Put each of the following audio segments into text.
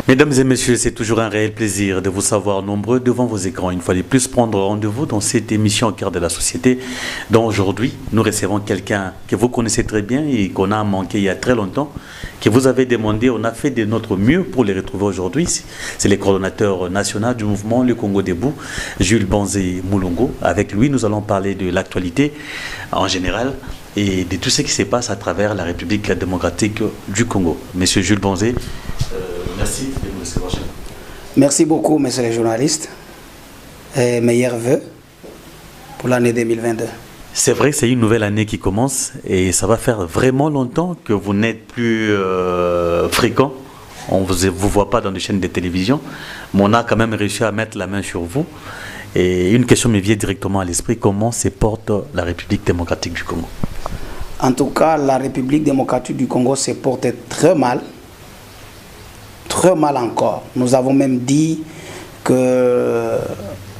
Mesdames et messieurs, c'est toujours un réel plaisir de vous savoir nombreux devant vos écrans. Une fois de plus, prendre rendez-vous dans cette émission au cœur de la société, dont aujourd'hui, nous recevons quelqu'un que vous connaissez très bien et qu'on a manqué il y a très longtemps, que vous avez demandé. On a fait de notre mieux pour les retrouver aujourd'hui. C'est le coordonnateur national du mouvement Le Congo Debout, Jules Banzé Moulongo. Avec lui, nous allons parler de l'actualité en général et de tout ce qui se passe à travers la République démocratique du Congo. Monsieur Jules Banzé, merci de nous recevoir chez nous. Merci beaucoup, messieurs les journalistes. Et meilleurs vœux pour l'année 2022. C'est vrai que c'est une nouvelle année qui commence et ça va faire vraiment longtemps que vous n'êtes plus fréquent. On ne vous voit pas dans les chaînes de télévision, mais on a quand même réussi à mettre la main sur vous. Et une question me vient directement à l'esprit: comment se porte la République démocratique du Congo? En tout cas, la République démocratique du Congo se porte très mal. Très mal encore. Nous avons même dit que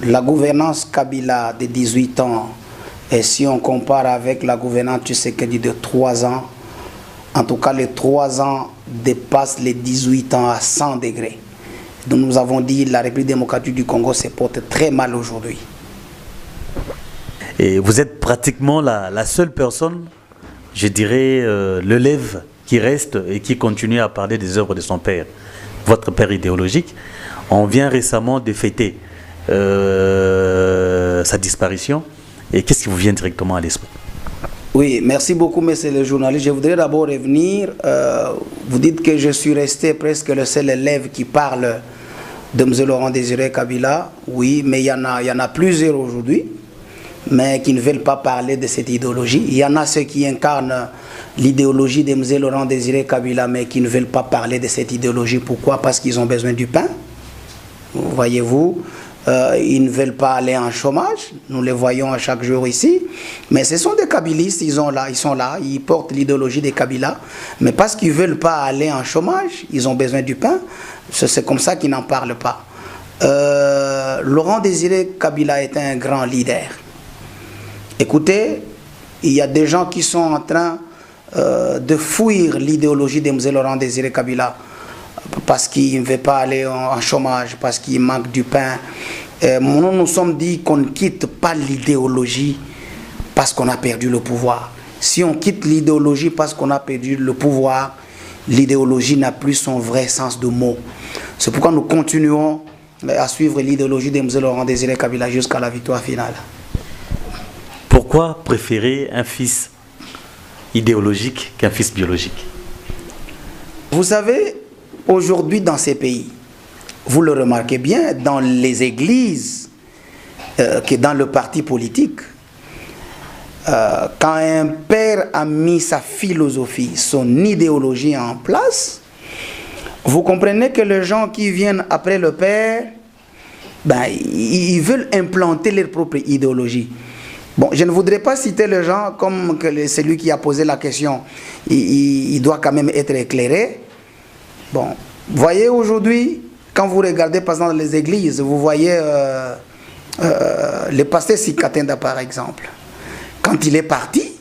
la gouvernance Kabila de 18 ans, et si on compare avec la gouvernance Tshisekedi de 3 ans, en tout cas les 3 ans dépassent les 18 ans à 100 degrés. Donc nous avons dit que la République démocratique du Congo se porte très mal aujourd'hui. Et vous êtes pratiquement la seule personne, je dirais, l'élève qui reste et qui continue à parler des œuvres de son père, votre père idéologique. On vient récemment de fêter sa disparition. Et qu'est-ce qui vous vient directement à l'esprit? Oui, merci beaucoup, monsieur le journaliste. Je voudrais d'abord revenir. Vous dites que je suis resté presque le seul élève qui parle de M. Laurent Désiré Kabila. Oui, mais il y en a plusieurs aujourd'hui, mais qui ne veulent pas parler de cette idéologie. Il y en a ceux qui incarnent l'idéologie de M. Laurent Désiré Kabila, mais qui ne veulent pas parler de cette idéologie. Pourquoi? Parce qu'ils ont besoin du pain. Voyez-vous, ils ne veulent pas aller en chômage. Nous les voyons à chaque jour ici. Mais ce sont des kabylistes, ils sont là, ils portent l'idéologie des Kabila. Mais parce qu'ils ne veulent pas aller en chômage, ils ont besoin du pain. C'est comme ça qu'ils n'en parlent pas. Laurent Désiré Kabila était un grand leader. Écoutez, il y a des gens qui sont en train de fuir l'idéologie de M. Laurent Désiré Kabila parce qu'il ne veut pas aller en chômage, parce qu'il manque du pain. Nous nous sommes dit qu'on ne quitte pas l'idéologie parce qu'on a perdu le pouvoir. Si on quitte l'idéologie parce qu'on a perdu le pouvoir, l'idéologie n'a plus son vrai sens de mot. C'est pourquoi nous continuons à suivre l'idéologie de M. Laurent Désiré Kabila jusqu'à la victoire finale. Pourquoi préférer un fils idéologique qu'un fils biologique? Vous savez, aujourd'hui dans ces pays, vous le remarquez bien, dans les églises, que dans le parti politique, quand un père a mis sa philosophie, son idéologie en place, vous comprenez que les gens qui viennent après le père, ils veulent implanter leur propre idéologie. Bon, je ne voudrais pas citer les gens comme celui qui a posé la question. Il doit quand même être éclairé. Bon, voyez aujourd'hui, quand vous regardez par exemple les églises, vous voyez le pasteur Sikatenda par exemple. Quand il est parti,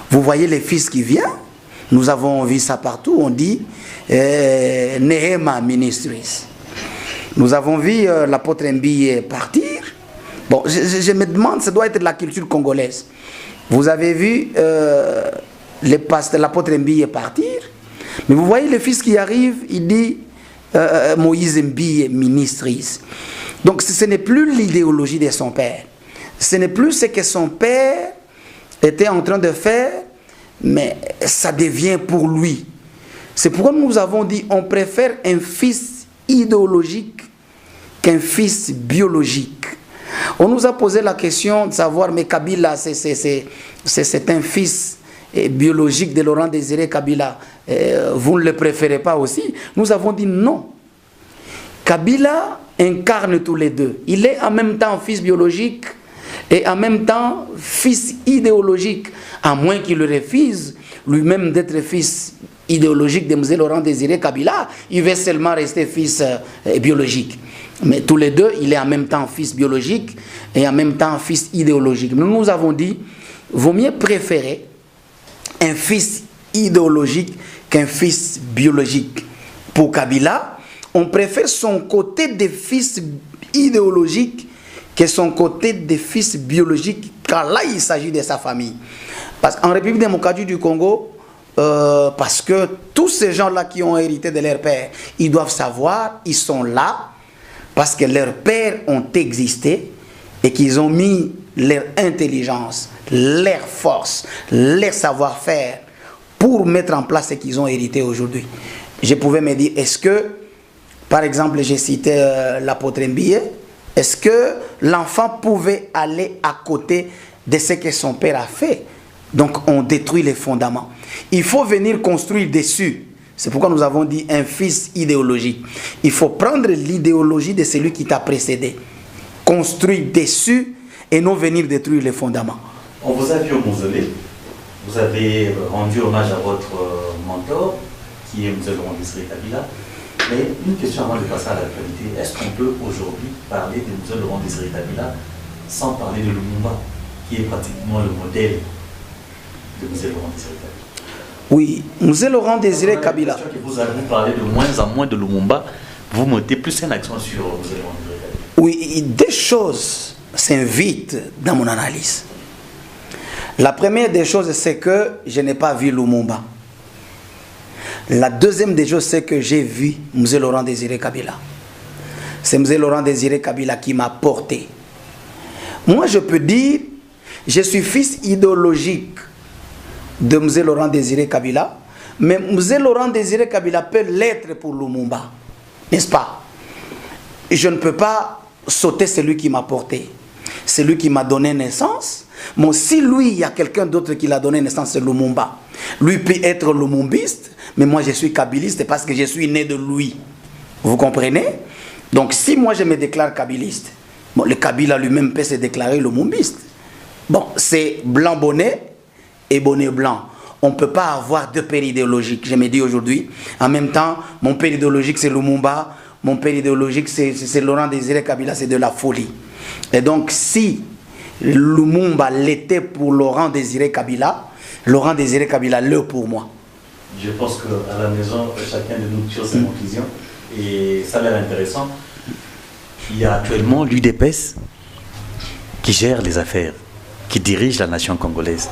vous voyez les fils qui viennent. Nous avons vu ça partout. On dit Nehema Ministries. Nous avons vu l'apôtre Mbie partir. Bon, je me demande, ça doit être la culture congolaise. Vous avez vu l'apôtre Mbie partir. Mais vous voyez le fils qui arrive, il dit Moïse Mbie Ministries. Donc ce n'est plus l'idéologie de son père. Ce n'est plus ce que son père était en train de faire, mais ça devient pour lui. C'est pourquoi nous avons dit on préfère un fils idéologique qu'un fils biologique. On nous a posé la question de savoir, mais Kabila, c'est un fils biologique de Laurent Désiré Kabila. Vous ne le préférez pas aussi? Nous avons dit non. Kabila incarne tous les deux. Il est en même temps fils biologique et en même temps fils idéologique, à moins qu'il le refuse lui-même d'être fils idéologique de M. Laurent Désiré Kabila. Il veut seulement rester fils biologique. Mais tous les deux, il est en même temps fils biologique et en même temps fils idéologique. Nous avons dit, vaut mieux préférer un fils idéologique qu'un fils biologique. Pour Kabila, on préfère son côté de fils idéologique que son côté de fils biologique, car là, il s'agit de sa famille. Parce qu'en République démocratique du Congo, parce que tous ces gens-là qui ont hérité de leur père, ils doivent savoir, ils sont là, parce que leurs pères ont existé et qu'ils ont mis leur intelligence, leur force, leur savoir-faire pour mettre en place ce qu'ils ont hérité aujourd'hui. Je pouvais me dire, est-ce que, par exemple, j'ai cité l'apôtre Mbiye, est-ce que l'enfant pouvait aller à côté de ce que son père a fait? Donc on détruit les fondements. Il faut venir construire dessus. C'est pourquoi nous avons dit un fils idéologique. Il faut prendre l'idéologie de celui qui t'a précédé, construire dessus et non venir détruire les fondements. On vous a vu au mausolée, vous avez rendu hommage à votre mentor, qui est M. Laurent Désiré Kabila. Mais une question avant de passer à l'actualité, est-ce qu'on peut aujourd'hui parler de M. Laurent Désiré Kabila sans parler de Lumumba, qui est pratiquement le modèle de M. Laurent Désiré Kabila? Oui, M. Laurent Désiré Kabila. Que vous allez parler de moins en moins de Lumumba, vous mettez plus un accent sur M. Laurent Désiré Kabila. Oui, deux choses s'invitent dans mon analyse. La première des choses, c'est que je n'ai pas vu Lumumba. La deuxième des choses, c'est que j'ai vu M. Laurent Désiré Kabila. C'est M. Laurent Désiré Kabila qui m'a porté. Moi, je peux dire, je suis fils idéologique de M. Laurent Désiré Kabila, mais M. Laurent Désiré Kabila peut l'être pour Lumumba, n'est-ce pas? Je ne peux pas sauter celui qui m'a porté, celui qui m'a donné naissance. Mais si lui, il y a quelqu'un d'autre qui l'a donné naissance, c'est Lumumba. Lui peut être lumumbiste, mais moi je suis kabiliste parce que je suis né de lui. Vous comprenez? Donc si moi je me déclare kabiliste, bon, le Kabila lui-même peut se déclarer lumumbiste. Bon, c'est blanc bonnet et bonnet blanc. On ne peut pas avoir deux pères idéologiques. Je me dis aujourd'hui, en même temps, mon père idéologique c'est Lumumba, mon père idéologique c'est Laurent Désiré Kabila, c'est de la folie. Et donc si Lumumba l'était pour Laurent Désiré Kabila, Laurent Désiré Kabila l'est pour moi. Je pense qu'à la maison, chacun de nous tire ses conclusions et ça a l'air intéressant. Il y a actuellement l'UDPS qui gère les affaires, qui dirige la nation congolaise.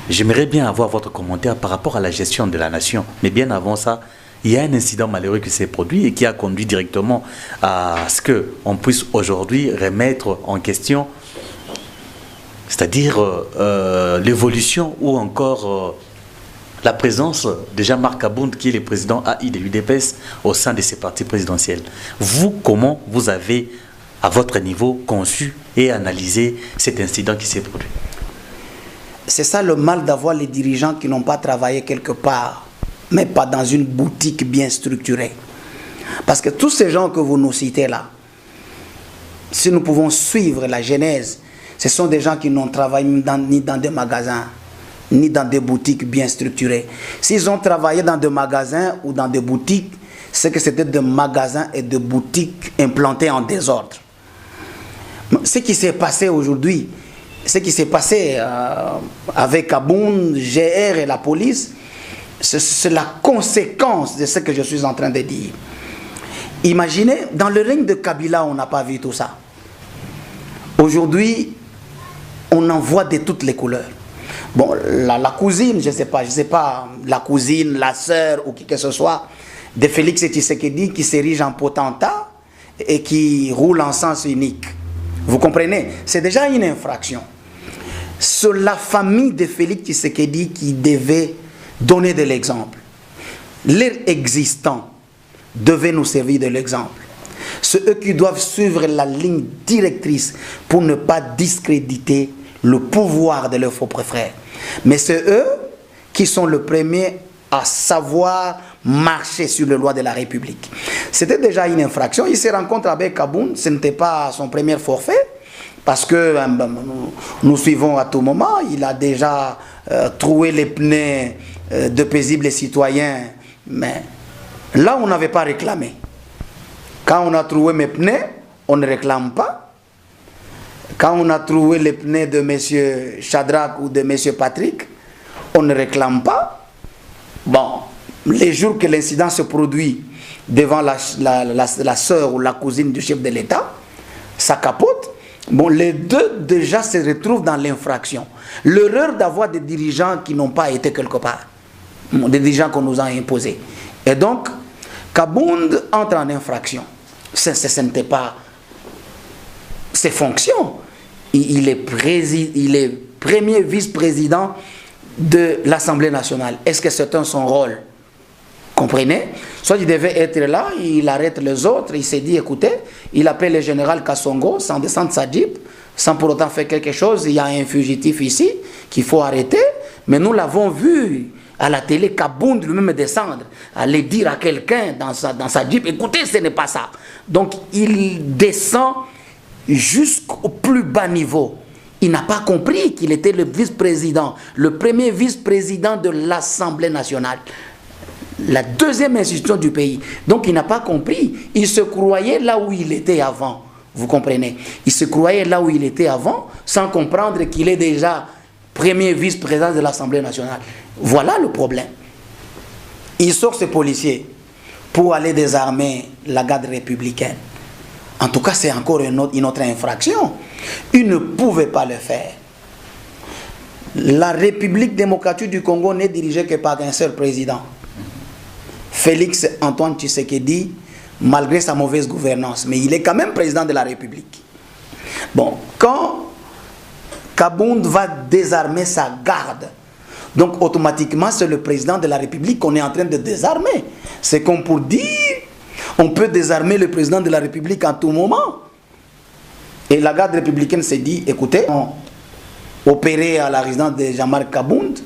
J'aimerais bien avoir votre commentaire par rapport à la gestion de la nation. Mais bien avant ça, il y a un incident malheureux qui s'est produit et qui a conduit directement à ce qu'on puisse aujourd'hui remettre en question, c'est-à-dire l'évolution ou encore la présence de Jean-Marc Abound, qui est le président AI de l'UDPS au sein de ces partis présidentiels. Vous, comment vous avez, à votre niveau, conçu et analysé cet incident qui s'est produit? C'est ça le mal d'avoir les dirigeants qui n'ont pas travaillé quelque part, mais pas dans une boutique bien structurée. Parce que tous ces gens que vous nous citez là, si nous pouvons suivre la genèse, ce sont des gens qui n'ont travaillé ni dans des magasins, ni dans des boutiques bien structurées. S'ils ont travaillé dans des magasins ou dans des boutiques, c'est que c'était des magasins et des boutiques implantés en désordre. Ce qui s'est passé aujourd'hui, ce qui s'est passé avec Abound, GR et la police, c'est la conséquence de ce que je suis en train de dire. Imaginez, dans le règne de Kabila, on n'a pas vu tout ça. Aujourd'hui, on en voit de toutes les couleurs. Bon, la cousine, je sais pas, la cousine, la sœur ou qui que ce soit, de Félix Tshisekedi qui s'érige en potentat et qui roule en sens unique. Vous comprenez? C'est déjà une infraction. C'est la famille de Félix Tshisekedi qui devait donner de l'exemple. leur existant devait nous servir de l'exemple. C'est eux qui doivent suivre la ligne directrice pour ne pas discréditer le pouvoir de leurs faux frères. Mais c'est eux qui sont les premiers à savoir marcher sur les lois de la République. C'était déjà une infraction. Il se rencontre avec Kaboun, ce n'était pas son premier forfait, parce que nous suivons à tout moment. Il a déjà troué les pneus de paisibles citoyens, mais là on n'avait pas réclamé. Quand on a trouvé mes pneus, on ne réclame pas. Quand on a trouvé les pneus de M. Shadrach ou de M. Patrick, on ne réclame pas. Bon, les jours que l'incident se produit devant la sœur ou la cousine du chef de l'État, ça capote. Bon, les deux déjà se retrouvent dans l'infraction. L'erreur d'avoir des dirigeants qui n'ont pas été quelque part. Des dirigeants qu'on nous a imposés. Et donc, Kabound entre en infraction. Ce n'était pas ses fonctions. Il est premier vice-président de l'Assemblée nationale. Est-ce que c'est son rôle? Comprenez? Soit il devait être là, il arrête les autres, il s'est dit, écoutez, il appelle le général Kassongo sans descendre sa jeep, sans pour autant faire quelque chose. Il y a un fugitif ici qu'il faut arrêter, mais nous l'avons vu à la télé, Kabound lui-même descendre, aller dire à quelqu'un dans sa jeep, écoutez, ce n'est pas ça. Donc il descend jusqu'au plus bas niveau. Il n'a pas compris qu'il était le vice-président, le premier vice-président de l'Assemblée nationale, la deuxième institution du pays. Donc il n'a pas compris. Il se croyait là où il était avant. Vous comprenez? Il se croyait là où il était avant, sans comprendre qu'il est déjà premier vice-président de l'Assemblée nationale. Voilà le problème. Il sort ce policier pour aller désarmer la garde républicaine. En tout cas, c'est encore une autre infraction. Il ne pouvait pas le faire. La République démocratique du Congo n'est dirigée que par un seul président. Félix Antoine Tshisekedi, malgré sa mauvaise gouvernance. Mais il est quand même président de la République. Bon, quand Kabound va désarmer sa garde, donc automatiquement c'est le président de la République qu'on est en train de désarmer. C'est comme pour dire, on peut désarmer le président de la République à tout moment. Et la garde républicaine s'est dit, écoutez, on opérait à la résidence de Jean-Marc Kabound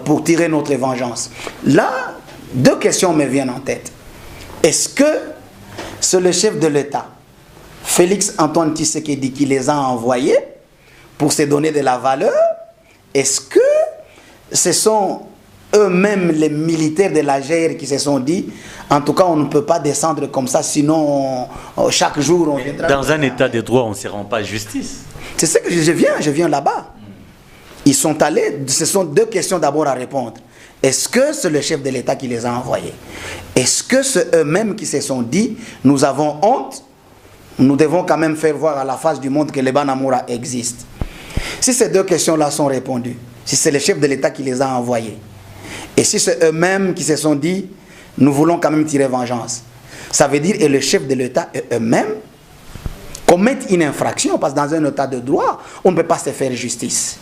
pour tirer notre vengeance. Là, deux questions me viennent en tête. Est-ce que c'est le chef de l'État, Félix Antoine Tshisekedi, qui les a envoyés pour se donner de la valeur? Est-ce que ce sont eux-mêmes les militaires de la GR qui se sont dit, en tout cas on ne peut pas descendre comme ça, sinon chaque jour on viendra... Dans un état de droit, on ne se rend pas justice. C'est ce que je viens là-bas. Ils sont allés, ce sont deux questions d'abord à répondre. Est-ce que c'est le chef de l'État qui les a envoyés? Est-ce que c'est eux-mêmes qui se sont dit, nous avons honte, nous devons quand même faire voir à la face du monde que les Banamoura existent? Si ces deux questions-là sont répondues, si c'est le chef de l'État qui les a envoyés, et si c'est eux-mêmes qui se sont dit, nous voulons quand même tirer vengeance, ça veut dire que le chef de l'État eux-mêmes commettent une infraction, parce que dans un état de droit, on ne peut pas se faire justice.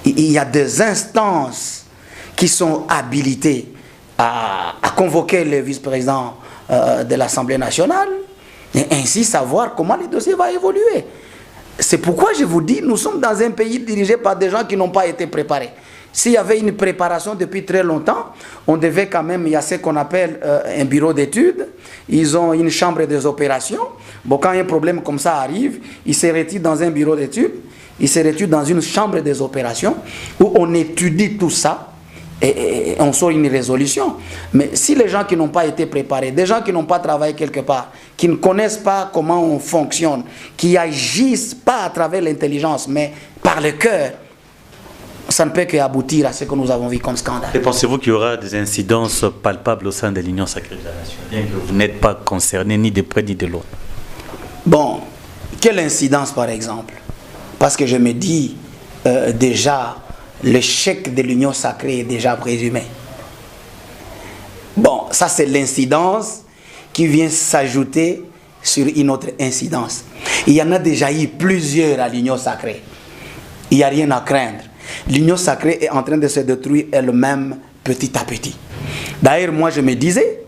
Il y a des instances qui sont habilitées à convoquer le vice-président de l'Assemblée nationale, et ainsi savoir comment le dossier va évoluer. C'est pourquoi je vous dis, nous sommes dans un pays dirigé par des gens qui n'ont pas été préparés. S'il y avait une préparation depuis très longtemps, on devait quand même, il y a ce qu'on appelle un bureau d'études, ils ont une chambre des opérations. Bon, quand un problème comme ça arrive, ils se retirent dans un bureau d'études, ils se retirent dans une chambre des opérations, où on étudie tout ça, et on sort une résolution. Mais si les gens qui n'ont pas été préparés, des gens qui n'ont pas travaillé quelque part, qui ne connaissent pas comment on fonctionne, qui agissent pas à travers l'intelligence, mais par le cœur, ça ne peut qu'aboutir à ce que nous avons vu comme scandale. Et pensez-vous qu'il y aura des incidences palpables au sein de l'Union sacrée de la nation, bien que vous n'êtes pas concerné ni de près ni de l'autre? Bon, quelle incidence par exemple? Parce que je me dis, déjà, l'échec de l'Union sacrée est déjà présumé. Bon, ça c'est l'incidence qui vient s'ajouter sur une autre incidence. Il y en a déjà eu plusieurs à l'Union sacrée. Il n'y a rien à craindre. L'Union sacrée est en train de se détruire elle-même petit à petit. D'ailleurs, moi, je me disais,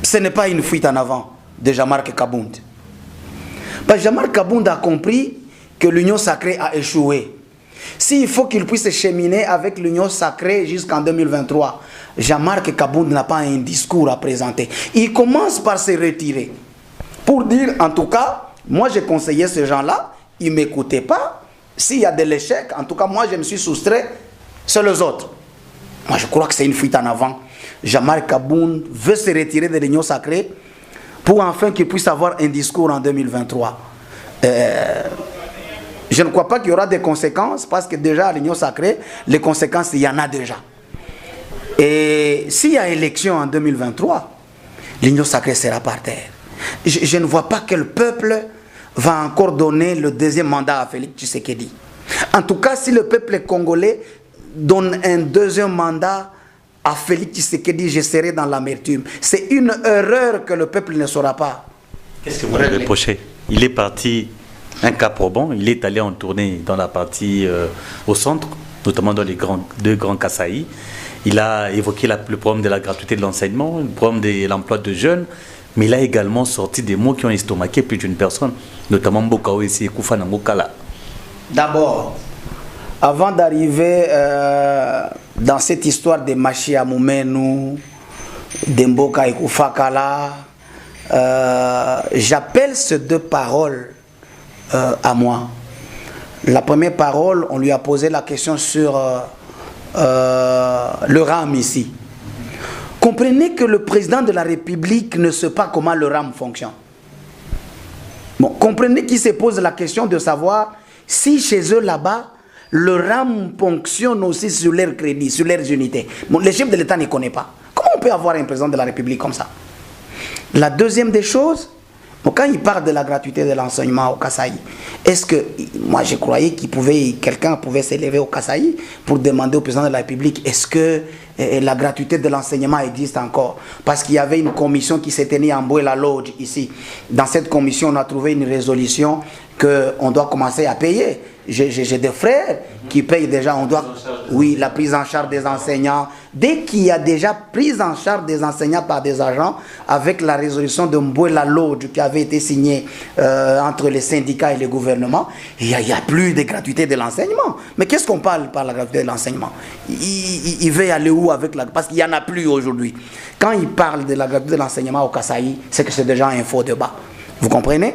ce n'est pas une fuite en avant de Jean-Marc Kabound. Parce que Jean-Marc Kabound a compris que l'union sacrée a échoué. S'il faut qu'il puisse cheminer avec l'union sacrée jusqu'en 2023, Jean-Marc Kabound n'a pas un discours à présenter. Il commence par se retirer. Pour dire, en tout cas, moi j'ai conseillé ces gens-là, ils ne m'écoutaient pas. S'il y a de l'échec, en tout cas, moi je me suis soustrait, c'est les autres. Moi je crois que c'est une fuite en avant. Jean-Marc Kabound veut se retirer de l'union sacrée pour enfin qu'il puisse avoir un discours en 2023. Je ne crois pas qu'il y aura des conséquences parce que déjà à l'union sacrée, les conséquences, il y en a déjà. Et s'il y a élection en 2023, l'union sacrée sera par terre. Je ne vois pas que le peuple va encore donner le deuxième mandat à Félix Tshisekedi. En tout cas, si le peuple congolais donne un deuxième mandat à Félix Tshisekedi, je serai dans l'amertume. C'est une erreur que le peuple ne saura pas. Qu'est-ce que vous lui reprochez? Il est parti un cas probant, il est allé en tournée dans la partie au centre, notamment dans les deux grands Kasaï. Il a évoqué le problème de la gratuité de l'enseignement, le problème de l'emploi de jeunes, mais il a également sorti des mots qui ont estomaqué plus d'une personne, notamment Mbokao et Koufa Nangokala. D'abord, avant d'arriver dans cette histoire de Machia Moumenu, d'Mboka et Koufa Kala, j'appelle ces deux paroles à moi. La première parole, on lui a posé la question sur le RAM ici. Comprenez que le président de la République ne sait pas comment le RAM fonctionne. Bon, comprenez qu'il se pose la question de savoir si chez eux là-bas, le RAM fonctionne aussi sur leur crédit, sur leurs unités. Bon, le chef de l'État ne connaît pas. Comment on peut avoir un président de la République comme ça? La deuxième des choses, bon, quand il parle de la gratuité de l'enseignement au Kasaï, est-ce que, moi je croyais quelqu'un pouvait s'élever au Kasaï pour demander au président de la République, est-ce que la gratuité de l'enseignement existe encore? Parce qu'il y avait une commission qui s'est tenue en Boué la Lodge ici. Dans cette commission, on a trouvé une résolution qu'on doit commencer à payer. J'ai des frères qui payent déjà, on doit, oui, la prise en charge des enseignants. Dès qu'il y a déjà prise en charge des enseignants par des agents, avec la résolution de Mbouela Lodge qui avait été signée entre les syndicats et le gouvernement, il n'y a plus de gratuité de l'enseignement. Mais qu'est-ce qu'on parle par la gratuité de l'enseignement? Il veut aller où avec la... Parce qu'il n'y en a plus aujourd'hui. Quand il parle de la gratuité de l'enseignement au Kasaï, c'est que c'est déjà un faux débat. Vous comprenez?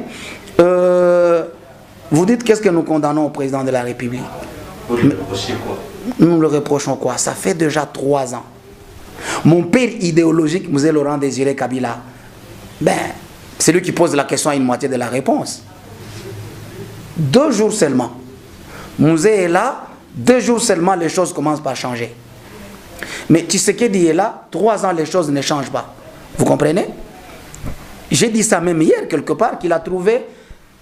Vous dites qu'est-ce que nous condamnons au président de la République? Vous lui reprochez quoi? Nous le reprochons quoi? Ça fait déjà 3 ans. Mon père idéologique, M. Laurent Désiré Kabila, c'est lui qui pose la question à une moitié de la réponse. 2 jours seulement. Mouzé est là, 2 jours seulement, les choses commencent par changer. Mais Tshisekedi est là, 3 ans, les choses ne changent pas. Vous comprenez? J'ai dit ça même hier, quelque part, qu'il a trouvé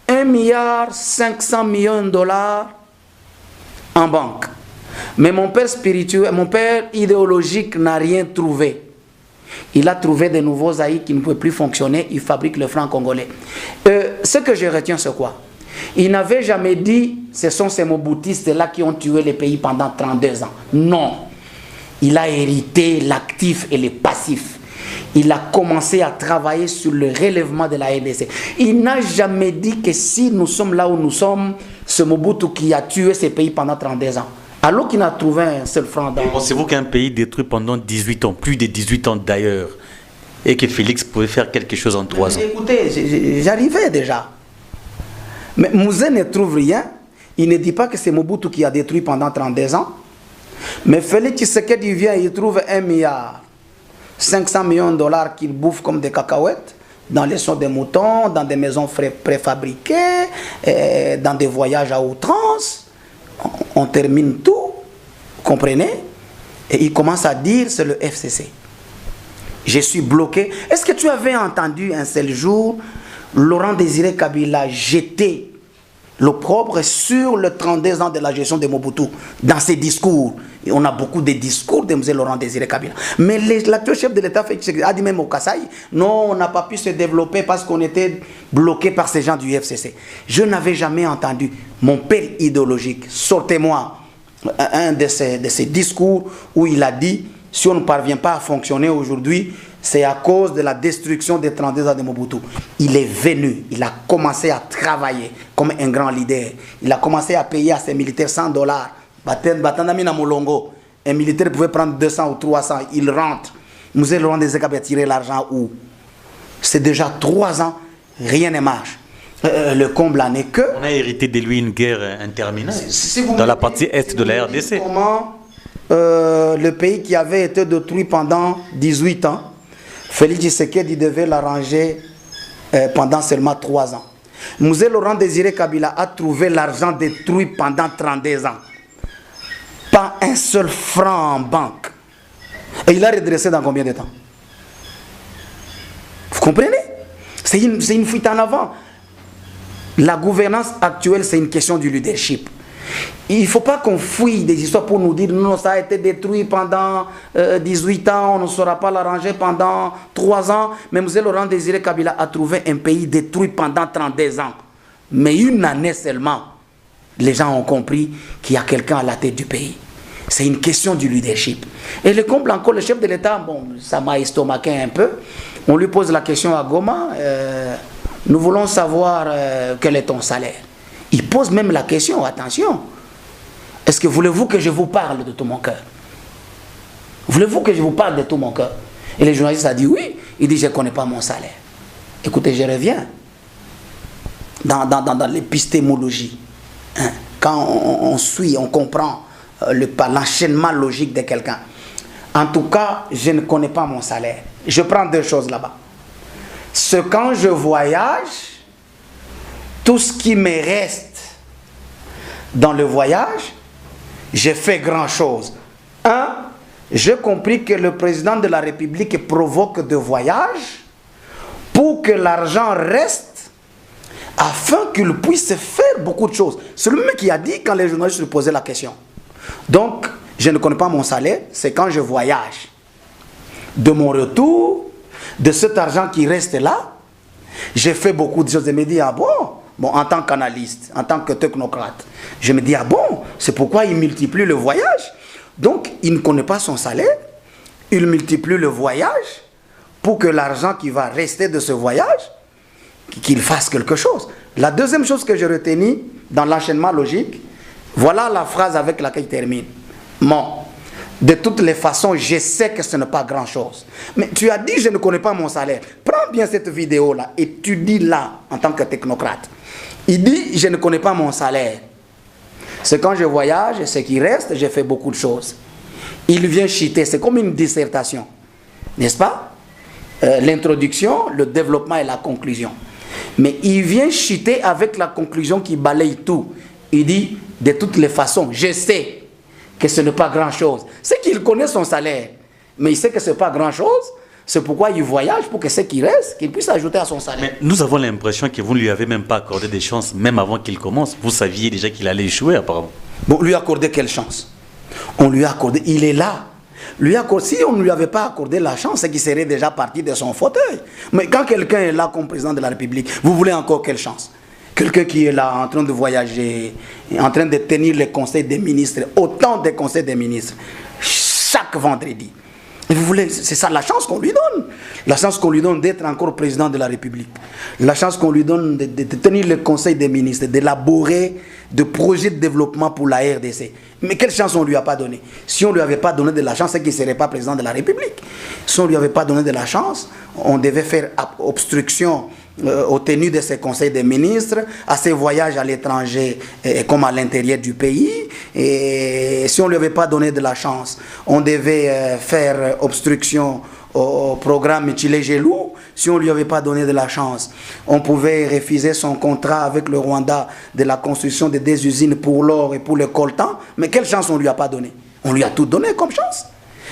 1,5 milliard de dollars en banque. Mais mon père spirituel, mon père idéologique n'a rien trouvé. Il a trouvé de nouveaux aïs qui ne pouvaient plus fonctionner. Il fabrique le franc congolais. Ce que je retiens, c'est quoi? Il n'avait jamais dit ce sont ces moboutistes-là qui ont tué les pays pendant 32 ans. Non. Il a hérité l'actif et le passif. Il a commencé à travailler sur le relèvement de la RDC. Il n'a jamais dit que si nous sommes là où nous sommes, c'est Mobutu qui a tué ces pays pendant 32 ans. Alors qu'il n'a trouvé un seul franc d'or. Pensez-vous qu'un pays détruit pendant 18 ans, plus de 18 ans d'ailleurs, et que Félix pouvait faire quelque chose en 3 ans? Écoutez, j'arrivais déjà. Mais Mouzé ne trouve rien. Il ne dit pas que c'est Mobutu qui a détruit pendant 32 ans. Mais Félix Tshisekedi vient, il trouve 1,5 milliard de dollars qu'il bouffe comme des cacahuètes dans les sons des moutons, dans des maisons préfabriquées, dans des voyages à outrance. On termine tout, comprenez? Et il commence à dire c'est le FCC. Je suis bloqué. Est-ce que tu avais entendu un seul jour Laurent Désiré Kabila jeter l'opprobre sur le 32 ans de la gestion de Mobutu dans ses discours? Et on a beaucoup de discours de M. Laurent Désiré Kabila. Mais l'actuel chef de l'État a dit même au Kasaï, non, on n'a pas pu se développer parce qu'on était bloqué par ces gens du FCC. Je n'avais jamais entendu mon père idéologique, sortez-moi un de ses discours où il a dit, si on ne parvient pas à fonctionner aujourd'hui, c'est à cause de la destruction des 32 ans de Mobutu. Il est venu, il a commencé à travailler comme un grand leader. Il a commencé à payer à ses militaires $100. Un militaire pouvait prendre 200 ou 300, il rentre. Musée Laurent Désiré a tiré l'argent où? C'est déjà 3 ans, rien ne marche. Le comble en est que... On a hérité de lui une guerre interminable dans la partie est de la RDC. Comment le pays qui avait été détruit pendant 18 ans, Félix Tshisekedi devait l'arranger pendant seulement 3 ans. Musée Laurent Désiré Kabila a trouvé l'argent détruit pendant 32 ans. Pas un seul franc en banque. Et il a redressé dans combien de temps? Vous comprenez? C'est une fuite en avant. La gouvernance actuelle, c'est une question du leadership. Il ne faut pas qu'on fouille des histoires pour nous dire non, ça a été détruit pendant 18 ans, on ne saura pas l'arranger pendant 3 ans. Mais M. Laurent Désiré Kabila a trouvé un pays détruit pendant 32 ans. Mais une année seulement, les gens ont compris qu'il y a quelqu'un à la tête du pays. C'est une question du leadership. Et le comble encore, le chef de l'État, bon, ça m'a estomaqué un peu. On lui pose la question à Goma, nous voulons savoir quel est ton salaire. Il pose même la question, attention. Est-ce que voulez-vous que je vous parle de tout mon cœur? Voulez-vous que je vous parle de tout mon cœur? Et le journaliste a dit oui. Il dit je ne connais pas mon salaire. Écoutez, je reviens dans l'épistémologie. Hein? Quand on suit, on comprend l'enchaînement logique de quelqu'un. En tout cas, je ne connais pas mon salaire. Je prends 2 choses là-bas. C'est quand je voyage, tout ce qui me reste dans le voyage, j'ai fait grand chose. 1, j'ai compris que le président de la République provoque de voyages pour que l'argent reste afin qu'il puisse faire beaucoup de choses. C'est lui-même qui a dit quand les journalistes lui posaient la question. Donc, je ne connais pas mon salaire, c'est quand je voyage. De mon retour, de cet argent qui reste là, j'ai fait beaucoup de choses. Je me dis, ah bon, en tant qu'analyste, en tant que technocrate, je me dis, ah bon, c'est pourquoi il multiplie le voyage. Donc, il ne connaît pas son salaire, il multiplie le voyage pour que l'argent qui va rester de ce voyage, qu'il fasse quelque chose. La deuxième chose que j'ai retenue dans l'enchaînement logique, voilà la phrase avec laquelle il termine. Bon, de toutes les façons, je sais que ce n'est pas grand-chose. Mais tu as dit, je ne connais pas mon salaire. Prends bien cette vidéo-là et tu dis là, en tant que technocrate. Il dit, je ne connais pas mon salaire. C'est quand je voyage, et ce qui reste, j'ai fait beaucoup de choses. Il vient chiter, c'est comme une dissertation. N'est-ce pas? L'introduction, le développement et la conclusion. Mais il vient chiter avec la conclusion qui balaye tout. Il dit, de toutes les façons, je sais que ce n'est pas grand-chose. C'est qu'il connaît son salaire, mais il sait que ce n'est pas grand-chose. C'est pourquoi il voyage, pour que ce qui reste, qu'il puisse ajouter à son salaire. Mais nous avons l'impression que vous ne lui avez même pas accordé des chances, même avant qu'il commence. Vous saviez déjà qu'il allait échouer, apparemment. Bon, lui accorder quelle chance? On lui a accordé, il est là. Si on ne lui avait pas accordé la chance, c'est qu'il serait déjà parti de son fauteuil. Mais quand quelqu'un est là comme président de la République, vous voulez encore quelle chance? Quelqu'un qui est là en train de voyager, en train de tenir les conseils des ministres, autant de conseils des ministres, chaque vendredi. Et vous voulez, c'est ça la chance qu'on lui donne. La chance qu'on lui donne d'être encore président de la République. La chance qu'on lui donne de tenir le conseil des ministres, d'élaborer des projets de développement pour la RDC. Mais quelle chance on ne lui a pas donné? Si on ne lui avait pas donné de la chance, c'est qu'il ne serait pas président de la République. Si on ne lui avait pas donné de la chance, on devait faire obstruction aux tenues de ses conseils des ministres, à ses voyages à l'étranger comme à l'intérieur du pays. Et si on ne lui avait pas donné de la chance, on devait faire obstruction au programme Tchilé-Gelou. Si on ne lui avait pas donné de la chance, on pouvait refuser son contrat avec le Rwanda de la construction de 2 usines pour l'or et pour le coltan. Mais quelle chance on ne lui a pas donné? On lui a tout donné comme chance.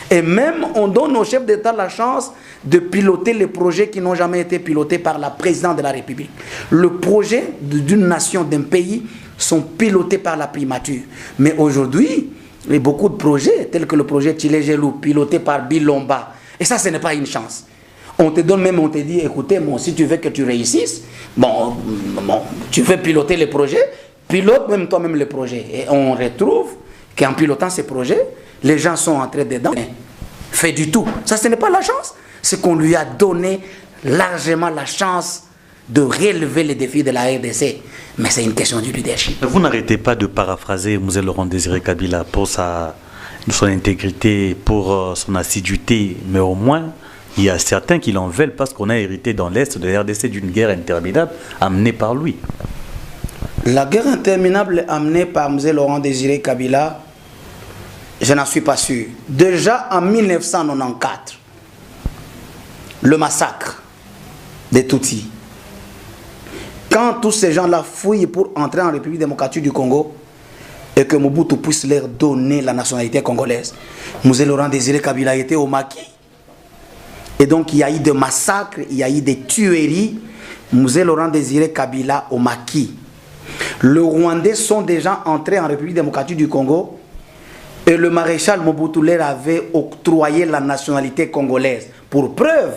Et même, on donne au chef d'État la chance de piloter les projets qui n'ont jamais été pilotés par la présidente de la République. Le projet d'une nation, d'un pays, sont pilotés par la primature. Mais aujourd'hui, il y a beaucoup de projets, tels que le projet Tchilé-Gelou, piloté par Bilomba. Et ça, ce n'est pas une chance. On te donne même, on te dit, écoutez, bon, si tu veux que tu réussisses, tu veux piloter les projets, pilote même toi-même les projets. Et on retrouve qu'en pilotant ces projets, les gens sont entrés dedans, fait du tout. Ça, ce n'est pas la chance. C'est qu'on lui a donné largement la chance de relever les défis de la RDC. Mais c'est une question du leadership. Vous n'arrêtez pas de paraphraser M. Laurent Désiré Kabila pour son intégrité, pour son assiduité, mais au moins, il y a certains qui l'en veulent parce qu'on a hérité dans l'Est de la RDC d'une guerre interminable amenée par lui. La guerre interminable amenée par M. Laurent Désiré Kabila, je n'en suis pas sûr. Déjà en 1994, le massacre des Tutsis, quand tous ces gens-là fouillent pour entrer en République démocratique du Congo et que Mobutu puisse leur donner la nationalité congolaise, M. Laurent Désiré Kabila était au maquis. Et donc il y a eu des massacres, il y a eu des tueries. M. Laurent Désiré Kabila au maquis. Les Rwandais sont déjà entrés en République démocratique du Congo et le maréchal Mobutu leur avait octroyé la nationalité congolaise. Pour preuve,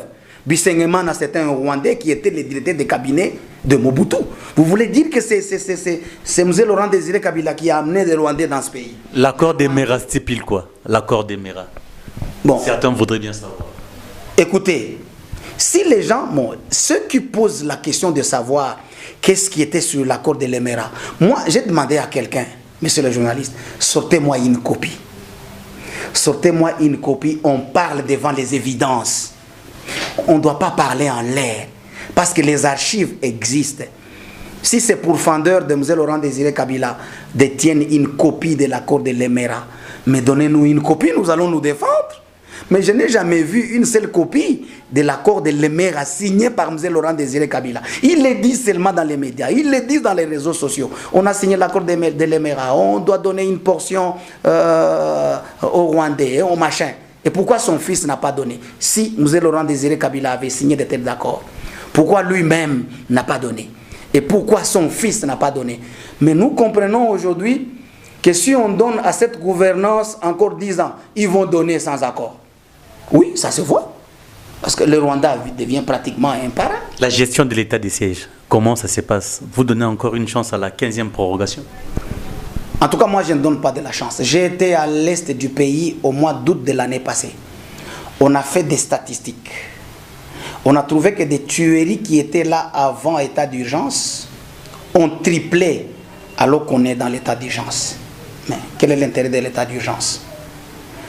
Bisengimana, c'était un Rwandais qui était le directeur de cabinet de Mobutu. Vous voulez dire que c'est M. Laurent Désiré Kabila qui a amené les Rwandais dans ce pays? L'accord des Mera stipule quoi? L'accord des Mera. Bon. Certains voudraient bien savoir. Écoutez, si les gens, ceux qui posent la question de savoir qu'est-ce qui était sur l'accord de l'Emera, moi j'ai demandé à quelqu'un, monsieur le journaliste, sortez-moi une copie. Sortez-moi une copie, on parle devant les évidences. On ne doit pas parler en l'air, parce que les archives existent. Si ces pourfendeurs de M. Laurent Désiré Kabila détiennent une copie de l'accord de l'Emera, mais donnez-nous une copie, nous allons nous défendre. Mais je n'ai jamais vu une seule copie de l'accord de l'Emera signé par M. Laurent Désiré Kabila. Il le dit seulement dans les médias, il le dit dans les réseaux sociaux. On a signé l'accord de l'Emera, on doit donner une portion aux Rwandais, au machin. Et pourquoi son fils n'a pas donné? Si M. Laurent Désiré Kabila avait signé de tels accords, pourquoi lui-même n'a pas donné? Et pourquoi son fils n'a pas donné? Mais nous comprenons aujourd'hui que si on donne à cette gouvernance encore 10 ans, ils vont donner sans accord. Oui, ça se voit. Parce que le Rwanda devient pratiquement imparable. La gestion de l'état des sièges, comment ça se passe? Vous donnez encore une chance à la 15e prorogation? En tout cas, moi, je ne donne pas de la chance. J'ai été à l'est du pays au mois d'août de l'année passée. On a fait des statistiques. On a trouvé que des tueries qui étaient là avant l'état d'urgence ont triplé alors qu'on est dans l'état d'urgence. Mais quel est l'intérêt de l'état d'urgence?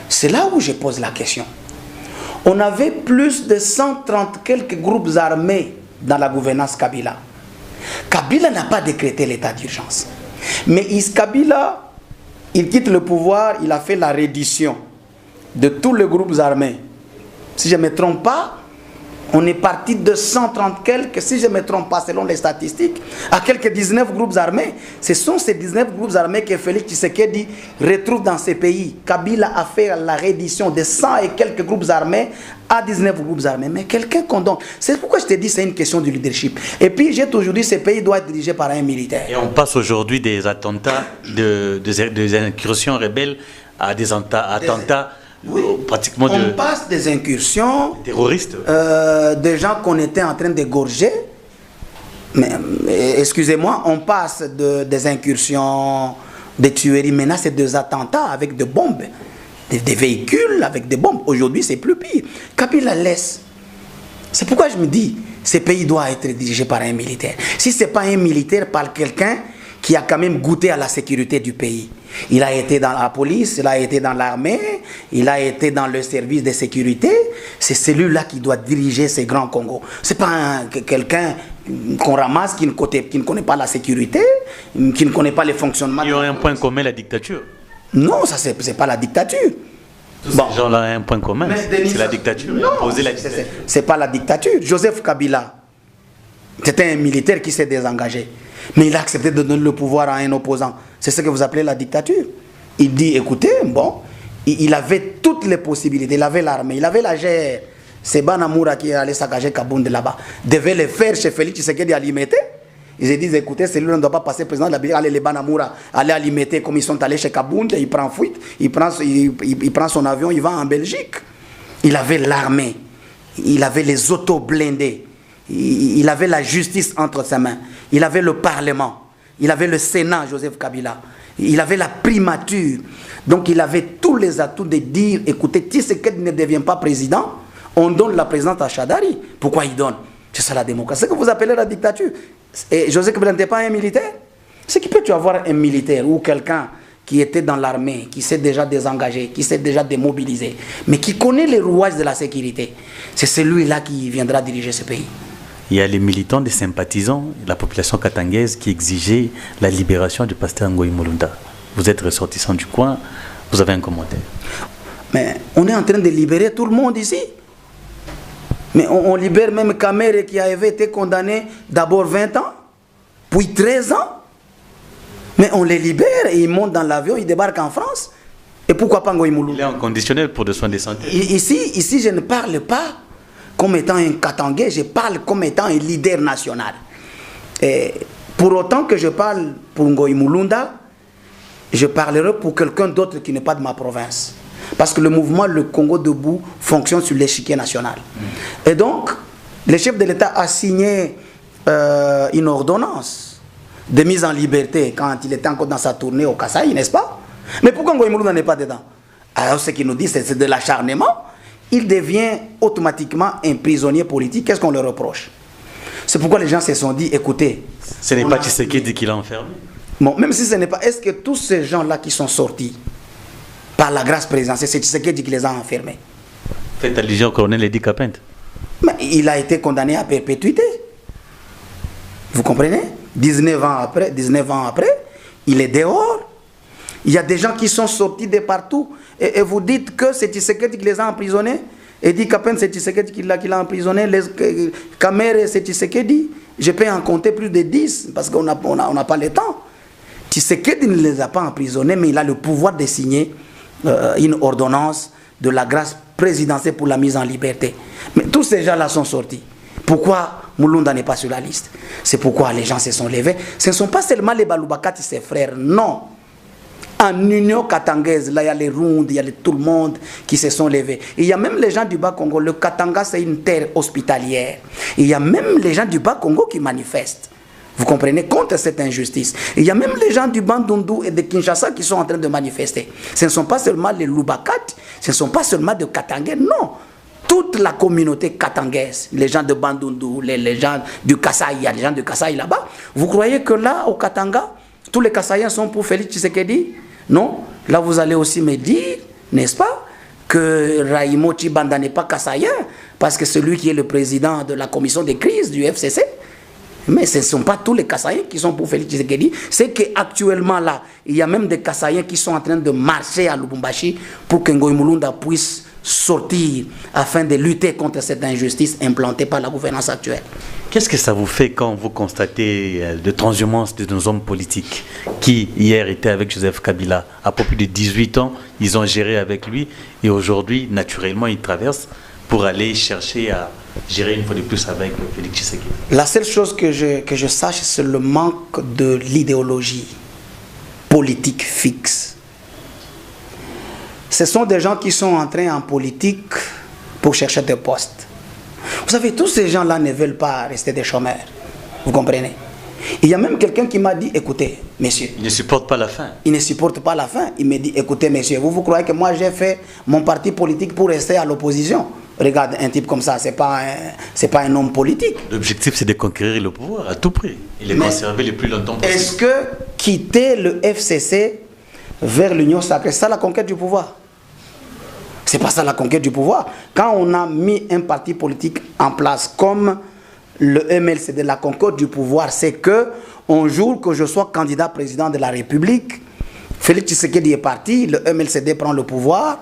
C'est là où je pose la question. On avait plus de 130 quelques groupes armés dans la gouvernance Kabila. Kabila n'a pas décrété l'état d'urgence. Mais Kabila, il quitte le pouvoir, il a fait la reddition de tous les groupes armés. Si je ne me trompe pas, on est parti de 130 quelques, si je ne me trompe pas selon les statistiques, à quelques 19 groupes armés. Ce sont ces 19 groupes armés que Félix Tshisekedi retrouve dans ces pays. Kabila a fait la reddition de 100 et quelques groupes armés à 19 groupes armés. Mais quelqu'un condamne. C'est pourquoi je te dis que c'est une question de leadership. Et puis j'ai toujours dit que ce pays doit être dirigé par un militaire. Et on passe aujourd'hui des attentats, des incursions rebelles à des attentats... Oui, pratiquement on passe des incursions terroristes, des gens qu'on était en train d'égorger. Mais excusez-moi, on passe des incursions, des tueries. Maintenant, c'est des attentats avec des bombes, des véhicules avec des bombes. Aujourd'hui, c'est plus pire. Kabila laisse. C'est pourquoi je me dis, ce pays doit être dirigé par un militaire. Si ce n'est pas un militaire, par quelqu'un qui a quand même goûté à la sécurité du pays. Il a été dans la police, il a été dans l'armée, il a été dans le service de sécurité. C'est celui-là qui doit diriger ces grands Congo. Ce n'est pas quelqu'un qu'on ramasse qui ne connaît pas la sécurité, qui ne connaît pas les fonctionnements. Il y a un point commun, la dictature. Non, ça c'est pas la dictature. Tous ces gens-là ont un point commun, c'est la dictature. Non, c'est pas la dictature. Joseph Kabila, c'était un militaire qui s'est désengagé. Mais il a accepté de donner le pouvoir à un opposant. C'est ce que vous appelez la dictature. Il dit, écoutez, bon, il avait toutes les possibilités. Il avait l'armée, il avait la GR. C'est Banamoura qui est allé saccager Kabound là-bas. Devait le faire chez Félix Tshisekedi à Limete. Ils se disent, écoutez, celui-là ne doit pas passer président de la Belgique. Allez, les Banamoura, aller à Limete comme ils sont allés chez Kabound. Il prend fuite, il prend son avion, il va en Belgique. Il avait l'armée, il avait les autos blindés. Il avait la justice entre ses mains. Il avait le Parlement. Il avait le Sénat, Joseph Kabila. Il avait la primature. Donc il avait tous les atouts de dire, écoutez, Tshisekedi ne devient pas président, on donne la présidence à Shadari. Pourquoi il donne? C'est ça la démocratie. C'est ce que vous appelez la dictature. Et José Kabila n'était pas un militaire. C'est qui peut-tu avoir un militaire ou quelqu'un qui était dans l'armée, qui s'est déjà désengagé, qui s'est déjà démobilisé, mais qui connaît les rouages de la sécurité. C'est celui-là qui viendra diriger ce pays. Il y a les militants, les sympathisants, la population katangaise qui exigeait la libération du pasteur Ngoï Mulunda. Vous êtes ressortissant du coin, vous avez un commentaire. Mais on est en train de libérer tout le monde ici. Mais on libère même Kamere qui avait été condamné d'abord 20 ans, puis 13 ans. Mais on les libère et ils montent dans l'avion, ils débarquent en France. Et pourquoi pas Ngoï Mulunda? Il est en conditionnel pour des soins de santé. Ici, je ne parle pas comme étant un Katangais, je parle comme étant un leader national. Et pour autant que je parle pour Ngoï Mulunda, je parlerai pour quelqu'un d'autre qui n'est pas de ma province. Parce que le mouvement Le Congo Debout fonctionne sur l'échiquier national. Et donc, le chef de l'État a signé une ordonnance de mise en liberté quand il était encore dans sa tournée au Kasaï, n'est-ce pas? Mais pourquoi Ngoï Mulunda n'est pas dedans? Alors ce qu'il nous dit, c'est de l'acharnement. Il devient automatiquement un prisonnier politique. Qu'est-ce qu'on le reproche? C'est pourquoi les gens se sont dit, écoutez... Ce n'est pas Tshisekedi qui l'a enfermé. Bon, même si ce n'est pas... Est-ce que tous ces gens-là qui sont sortis par la grâce présidentielle, c'est Tshisekedi qui les a enfermés? Faites allusion au colonel Edi Kapente. Mais il a été condamné à perpétuité. Vous comprenez? 19 ans après, il est dehors. Il y a des gens qui sont sortis de partout. Et vous dites que c'est Tshisekedi qui les a emprisonnés. Edi Kapente, c'est Tshisekedi qui l'a emprisonné. Kamere, c'est Tshisekedi. Je peux en compter plus de 10 parce qu'on n'a pas le temps. Tshisekedi ne les a pas emprisonnés, mais il a le pouvoir de signer une ordonnance de la grâce présidentielle pour la mise en liberté. Mais tous ces gens-là sont sortis. Pourquoi Mulunda n'est pas sur la liste? C'est pourquoi les gens se sont levés. Ce ne sont pas seulement les Balubakati, ses frères, non. En Union katangaise, là, il y a les Rundes, il y a tout le monde qui se sont levés. Et il y a même les gens du Bas-Congo. Le Katanga, c'est une terre hospitalière. Et il y a même les gens du Bas-Congo qui manifestent. Vous comprenez, contre cette injustice. Et il y a même les gens du Bandundu et de Kinshasa qui sont en train de manifester. Ce ne sont pas seulement les Lubakati, ce ne sont pas seulement de Katangais, non. Toute la communauté katangaise, les gens de Bandundu, les gens du Kasaï, il y a les gens du Kasaï là-bas. Vous croyez que là, au Katanga, tous les Kasaïens sont pour Félix Tshisekedi? Non. Là, vous allez aussi me dire, n'est-ce pas, que Raimo Tshibanda n'est pas Kasaïen, parce que celui qui est le président de la commission de crise du FCC. Mais ce ne sont pas tous les Kasaïens qui sont pour Félix Tshisekedi. C'est qu'actuellement là, il y a même des Kasaïens qui sont en train de marcher à Lubumbashi pour que Ngoï Mulunda puisse sortir afin de lutter contre cette injustice implantée par la gouvernance actuelle. Qu'est-ce que ça vous fait quand vous constatez de transhumance de nos hommes politiques qui, hier, étaient avec Joseph Kabila? À peu près de 18 ans, ils ont géré avec lui et aujourd'hui, naturellement, ils traversent pour aller chercher à gérer une fois de plus avec Félix Tshisekedi. La seule chose que je sache, c'est le manque de l'idéologie politique fixe. Ce sont des gens qui sont entrés en politique pour chercher des postes. Vous savez, tous ces gens-là ne veulent pas rester des chômeurs. Vous comprenez? Il y a même quelqu'un qui m'a dit, écoutez, monsieur... Il ne supporte pas la faim. Il ne supporte pas la faim. Il me dit, écoutez, monsieur, vous croyez que moi j'ai fait mon parti politique pour rester à l'opposition? Regarde, un type comme ça, c'est pas un homme politique. L'objectif, c'est de conquérir le pouvoir à tout prix. Et le conserver le plus longtemps possible. Est-ce que quitter le FCC vers l'Union sacrée, c'est ça la conquête du pouvoir? C'est pas ça la conquête du pouvoir. Quand on a mis un parti politique en place comme le MLCD, la conquête du pouvoir, c'est que un jour que je sois candidat président de la République, Félix Tshisekedi est parti, le MLCD prend le pouvoir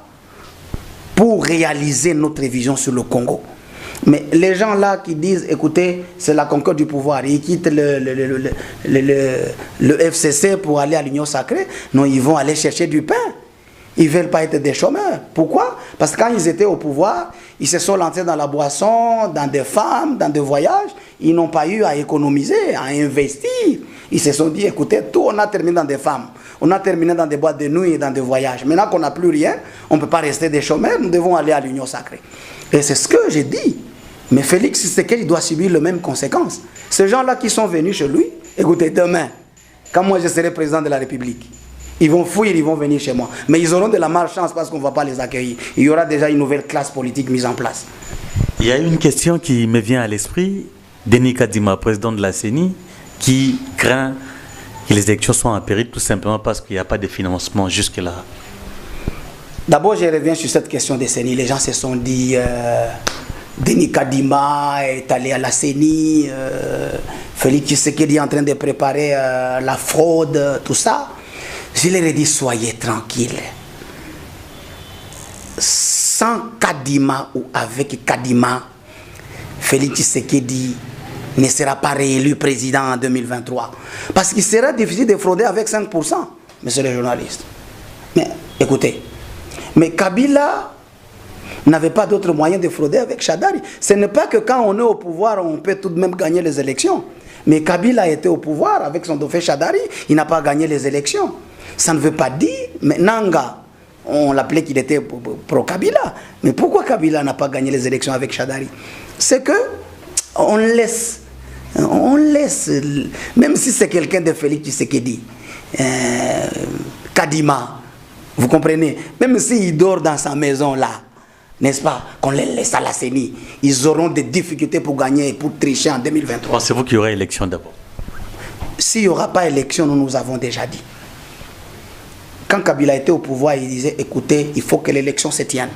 pour réaliser notre vision sur le Congo. Mais les gens là qui disent, écoutez, c'est la conquête du pouvoir, ils quittent le FCC pour aller à l'Union sacrée, non, ils vont aller chercher du pain. Ils ne veulent pas être des chômeurs. Pourquoi? Parce que quand ils étaient au pouvoir, ils se sont lancés dans la boisson, dans des femmes, dans des voyages. Ils n'ont pas eu à économiser, à investir. Ils se sont dit, écoutez, tout on a terminé dans des femmes. On a terminé dans des boîtes de nuit et dans des voyages. Maintenant qu'on n'a plus rien, on ne peut pas rester des chômeurs, nous devons aller à l'Union sacrée. Et c'est ce que j'ai dit. Mais Félix Tshisekedi doit subir les mêmes conséquences. Ces gens-là qui sont venus chez lui, écoutez, demain, quand moi je serai président de la République, Ils vont fuir, ils vont venir chez moi. Mais ils auront de la malchance parce qu'on ne va pas les accueillir. Il y aura déjà une nouvelle classe politique mise en place. Il y a une question qui me vient à l'esprit. Denis Kadima, président de la CENI, qui craint que les élections soient en péril tout simplement parce qu'il n'y a pas de financement jusque-là. D'abord, je reviens sur cette question des CENI. Les gens se sont dit, Denis Kadima est allé à la CENI, Félix Tshisekedi est en train de préparer la fraude, tout ça. Je leur ai dit, soyez tranquilles. Sans Kadima ou avec Kadima, Félix Tshisekedi ne sera pas réélu président en 2023. Parce qu'il sera difficile de frauder avec 5%, monsieur le journaliste. Mais écoutez, mais Kabila n'avait pas d'autre moyen de frauder avec Shadari. Ce n'est pas que quand on est au pouvoir, on peut tout de même gagner les élections. Mais Kabila était au pouvoir avec son dauphin Shadari, il n'a pas gagné les élections. Ça ne veut pas dire, mais Nanga, on l'appelait qu'il était pro-Kabila. Mais pourquoi Kabila n'a pas gagné les élections avec Shadari? C'est que on laisse, même si c'est quelqu'un de Félix Tshisekedi, Kadima, vous comprenez, même s'il dort dans sa maison là, n'est-ce pas, qu'on les laisse à la CENI, ils auront des difficultés pour gagner et pour tricher en 2023. Pensez-vous qu'il y aura élection d'abord? S'il n'y aura pas élection, nous avons déjà dit. Quand Kabila était au pouvoir, il disait, écoutez, il faut que l'élection se tienne.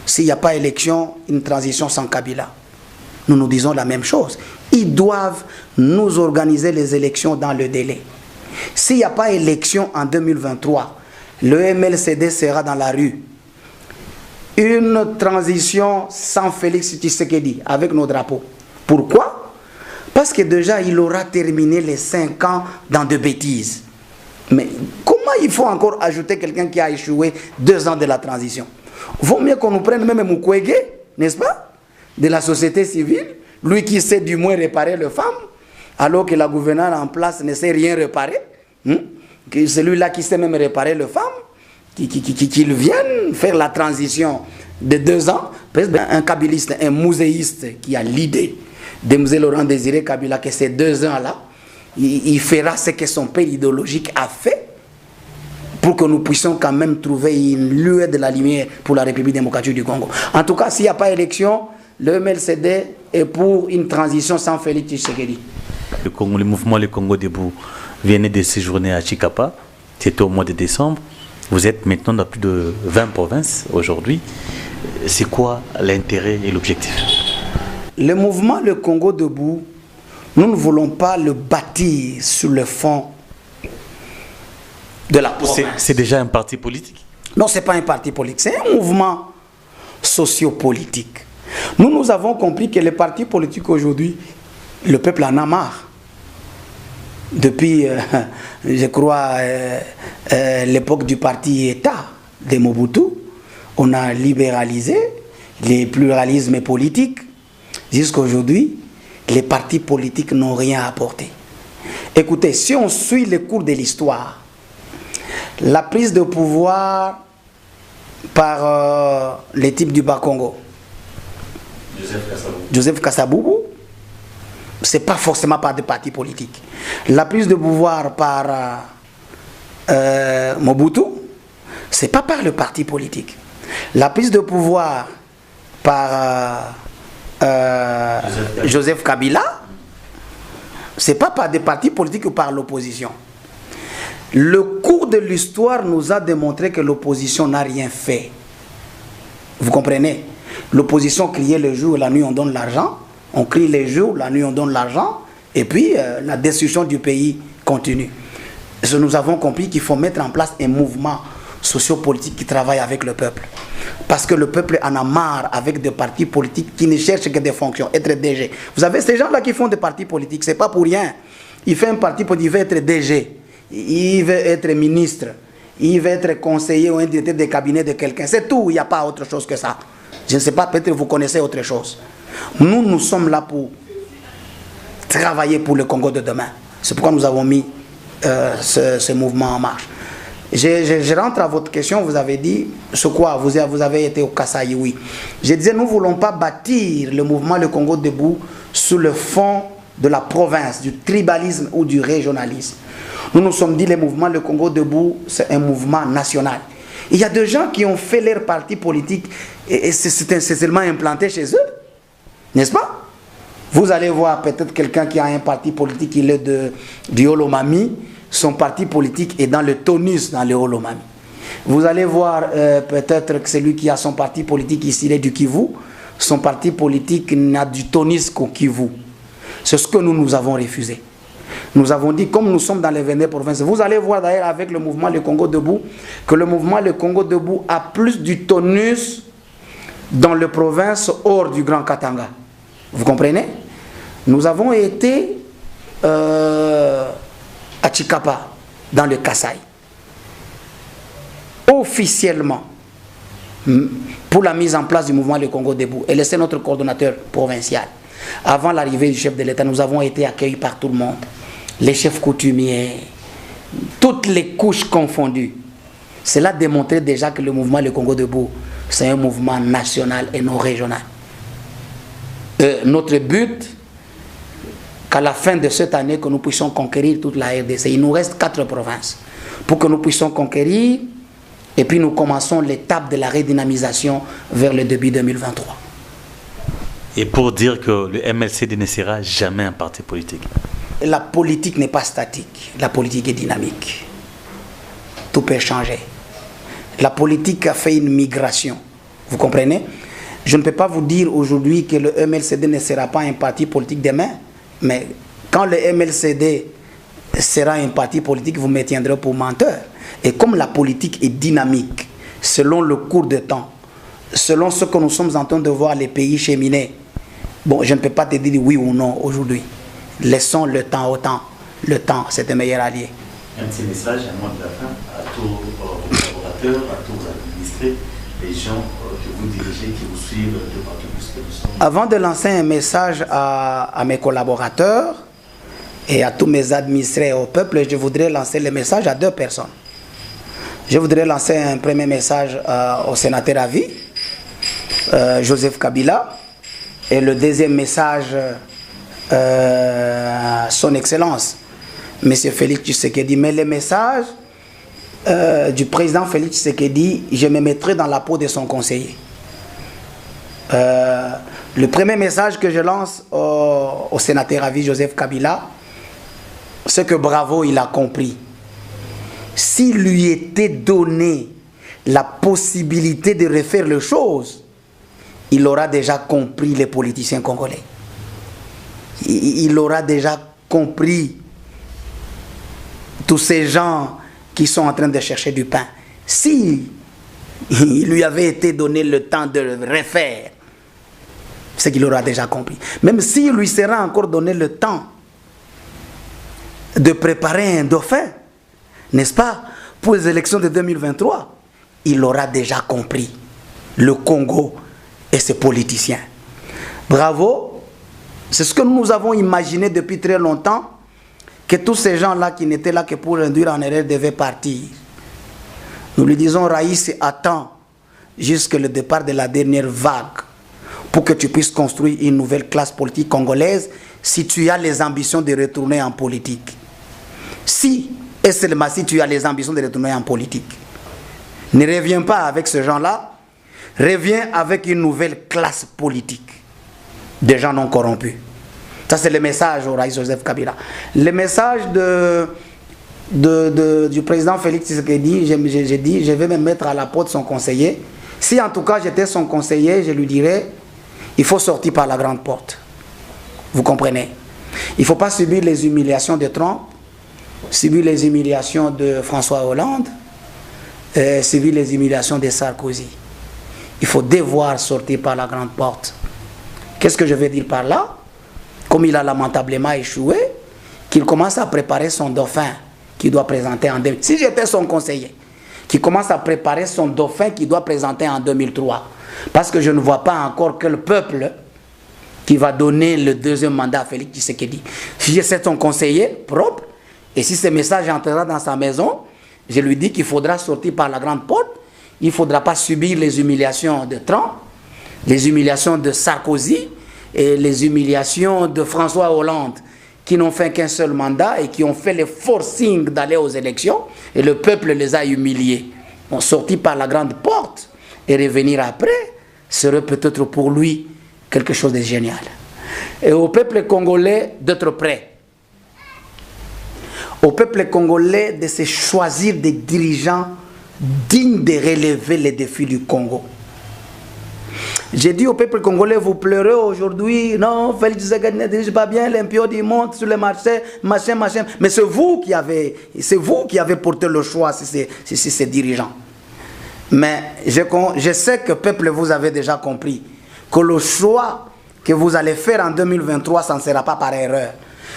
S'il n'y a pas élection, une transition sans Kabila. Nous disons la même chose. Ils doivent nous organiser les élections dans le délai. S'il n'y a pas élection en 2023, le MLCD sera dans la rue. Une transition sans Félix Tshisekedi, avec nos drapeaux. Pourquoi? Parce que déjà, il aura terminé les 5 ans dans de bêtises. Mais comment il faut encore ajouter quelqu'un qui a échoué 2 ans de la transition? Vaut mieux qu'on nous prenne même Mukwege, n'est-ce pas, de la société civile, lui qui sait du moins réparer les femmes, alors que la gouverneure en place ne sait rien réparer. Que celui-là qui sait même réparer les femmes, qu'il vienne faire la transition de 2 ans. Un kabiliste, un muséiste qui a l'idée de M. Laurent Désiré Kabila, que ces 2 ans-là, il fera ce que son père idéologique a fait pour que nous puissions quand même trouver une lueur de la lumière pour la République démocratique du Congo. En tout cas, s'il n'y a pas élection, le MLCD est pour une transition sans Félix Tshisekedi. Le mouvement Le Congo Debout venait de séjourner à Chikapa, c'était au mois de décembre. Vous êtes maintenant dans plus de 20 provinces aujourd'hui. C'est quoi l'intérêt et l'objectif? Le mouvement Le Congo Debout, nous ne voulons pas le bâtir sur le fond de la province. C'est déjà un parti politique? Non, ce n'est pas un parti politique, c'est un mouvement sociopolitique. Nous avons compris que les partis politiques aujourd'hui, le peuple en a marre. Depuis, je crois, l'époque du parti État de Mobutu, on a libéralisé les pluralismes politiques. Jusqu'à aujourd'hui, les partis politiques n'ont rien apporté. Écoutez, si on suit le cours de l'histoire, la prise de pouvoir par les types du Bas-Congo, Joseph Kassaboubou, ce n'est pas forcément par des partis politiques. La prise de pouvoir par Mobutu, ce n'est pas par le parti politique. La prise de pouvoir par Joseph Kabila, ce n'est pas par des partis politiques ou par l'opposition. Le cours de l'histoire nous a démontré que l'opposition n'a rien fait. Vous comprenez? L'opposition criait le jour et la nuit on donne l'argent. On crie les jours, la nuit on donne l'argent. Et puis la destruction du pays continue. Nous avons compris qu'il faut mettre en place un mouvement sociopolitique qui travaille avec le peuple. Parce que le peuple en a marre avec des partis politiques qui ne cherchent que des fonctions, être DG. Vous avez ces gens-là qui font des partis politiques, c'est pas pour rien. Il fait un parti politique, il veut être DG, il veut être ministre, il veut être conseiller ou un directeur de cabinet de quelqu'un. C'est tout, il n'y a pas autre chose que ça. Je ne sais pas, peut-être vous connaissez autre chose. Nous sommes là pour travailler pour le Congo de demain. C'est pourquoi nous avons mis ce mouvement en marche. Je rentre à votre question, vous avez dit, ce quoi, vous avez été au Kasaï, oui. Je disais, nous ne voulons pas bâtir le mouvement Le Congo Debout sous le fond de la province, du tribalisme ou du régionalisme. Nous nous sommes dit, le mouvement Le Congo Debout, c'est un mouvement national. Il y a des gens qui ont fait leur parti politique et c'est seulement implanté chez eux, n'est-ce pas? Vous allez voir peut-être quelqu'un qui a un parti politique, il est du Olomami, son parti politique est dans le tonus, dans le Olomami. Vous allez voir peut-être que celui qui a son parti politique ici, il est du Kivu, son parti politique n'a du tonus qu'au Kivu. C'est ce que nous avons refusé. Nous avons dit, comme nous sommes dans les 22 provinces, vous allez voir d'ailleurs avec le mouvement Le Congo Debout, que le mouvement Le Congo Debout a plus du tonus dans les provinces hors du Grand Katanga. Vous comprenez? Nous avons été à Chikapa, dans le Kasaï, officiellement, pour la mise en place du mouvement Le Congo Debout. Et c'est notre coordonnateur provincial. Avant l'arrivée du chef de l'État, nous avons été accueillis par tout le monde. Les chefs coutumiers, toutes les couches confondues. Cela démontrait déjà que le mouvement Le Congo Debout, c'est un mouvement national et non régional. Notre but, qu'à la fin de cette année, que nous puissions conquérir toute la RDC. Il nous reste 4 provinces pour que nous puissions conquérir, et puis nous commençons l'étape de la redynamisation vers le début 2023. Et pour dire que le MLCD ne sera jamais un parti politique. La politique n'est pas statique, la politique est dynamique. Tout peut changer. La politique a fait une migration, vous comprenez? Je ne peux pas vous dire aujourd'hui que le MLCD ne sera pas un parti politique demain, mais quand le MLCD sera un parti politique, vous me tiendrez pour menteur. Et comme la politique est dynamique, selon le cours de temps, selon ce que nous sommes en train de voir les pays cheminer, bon, je ne peux pas te dire oui ou non aujourd'hui. Laissons le temps au temps. Le temps, c'est un meilleur allié. Un petit message, un mot de la fin à tous vos collaborateurs, à tous vos administrés, les gens que vous dirigez, qui vous suivent de partout puisque nous sommes. Avant de lancer un message à mes collaborateurs et à tous mes administrés au peuple, je voudrais lancer le message à 2 personnes. Je voudrais lancer un premier message au sénateur à vie, Joseph Kabila, et le deuxième message à son excellence, M. Félix Tshisekedi. Mais le message du président Félix Tshisekedi, je me mettrai dans la peau de son conseiller. Le premier message que je lance au sénateur à vie Joseph Kabila, c'est que bravo, il a compris. S'il lui était donné la possibilité de refaire les choses, il aura déjà compris les politiciens congolais. Il aura déjà compris tous ces gens qui sont en train de chercher du pain. Si il lui avait été donné le temps de le refaire, c'est qu'il aura déjà compris. Même s'il lui sera encore donné le temps de préparer un dauphin, n'est-ce pas, pour les élections de 2023, il aura déjà compris le Congo et ses politiciens. Bravo, c'est ce que nous avons imaginé depuis très longtemps, que tous ces gens-là qui n'étaient là que pour induire en erreur devaient partir. Nous lui disons, Raïs, attends jusqu'au départ de la dernière vague pour que tu puisses construire une nouvelle classe politique congolaise si tu as les ambitions de retourner en politique. Si, et seulement si tu as les ambitions de retourner en politique. Ne reviens pas avec ce genre-là, reviens avec une nouvelle classe politique. Des gens non corrompus. Ça, c'est le message au Raïs Joseph Kabila. Le message du président Félix Tshisekedi, j'ai dit, je vais me mettre à la peau de son conseiller. Si en tout cas j'étais son conseiller, je lui dirais, il faut sortir par la grande porte. Vous comprenez? Il ne faut pas subir les humiliations de Trump, subir les humiliations de François Hollande, subir les humiliations de Sarkozy. Il faut devoir sortir par la grande porte. Qu'est-ce que je veux dire par là? Comme il a lamentablement échoué, qu'il commence à préparer son dauphin qu'il doit présenter en 2003. Si j'étais son conseiller, qu'il commence à préparer son dauphin qu'il doit présenter en 2003. Parce que je ne vois pas encore que le peuple qui va donner le deuxième mandat à Félix Tshisekedi. Si j'étais son conseiller propre, et si ce message entrera dans sa maison, je lui dis qu'il faudra sortir par la grande porte. Il ne faudra pas subir les humiliations de Trump, les humiliations de Sarkozy et les humiliations de François Hollande. qui n'ont fait qu'un seul mandat et qui ont fait le forcing d'aller aux élections, et le peuple les a humiliés. Ont sorti par la grande porte et revenir après serait peut-être pour lui quelque chose de génial. Et au peuple congolais d'être prêt. Au peuple congolais de se choisir des dirigeants dignes de relever les défis du Congo. J'ai dit au peuple congolais, vous pleurez aujourd'hui, non, Félix Tshisekedi ne dirige pas bien, l'impio du monde sur les marchés, machin, machin. Mais c'est vous qui avez porté le choix, ces dirigeants. Mais je sais que peuple, vous avez déjà compris que le choix que vous allez faire en 2023, ça ne sera pas par erreur.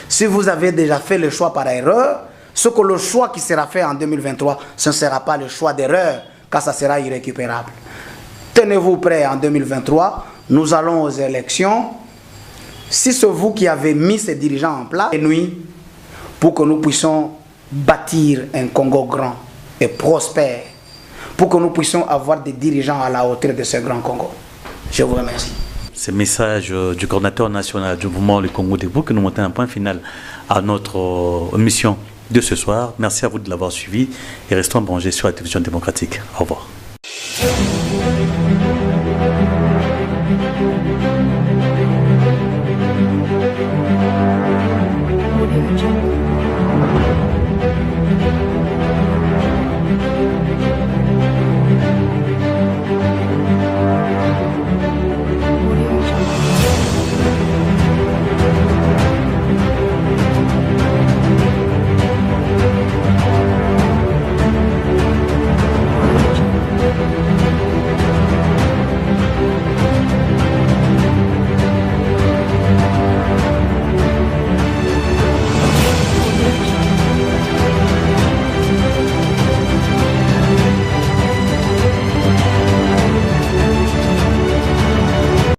Si vous avez déjà fait le choix par erreur, ce que le choix qui sera fait en 2023, ce ne sera pas le choix d'erreur, car ça sera irrécupérable. Tenez-vous prêts en 2023, nous allons aux élections. Si c'est vous qui avez mis ces dirigeants en place, et nuit, pour que nous puissions bâtir un Congo grand et prospère, pour que nous puissions avoir des dirigeants à la hauteur de ce grand Congo. Je vous remercie. Ce message du coordinateur national du mouvement Le Congo Debout que nous montons un point final à notre mission de ce soir. Merci à vous de l'avoir suivi et restons branchés sur la télévision démocratique. Au revoir.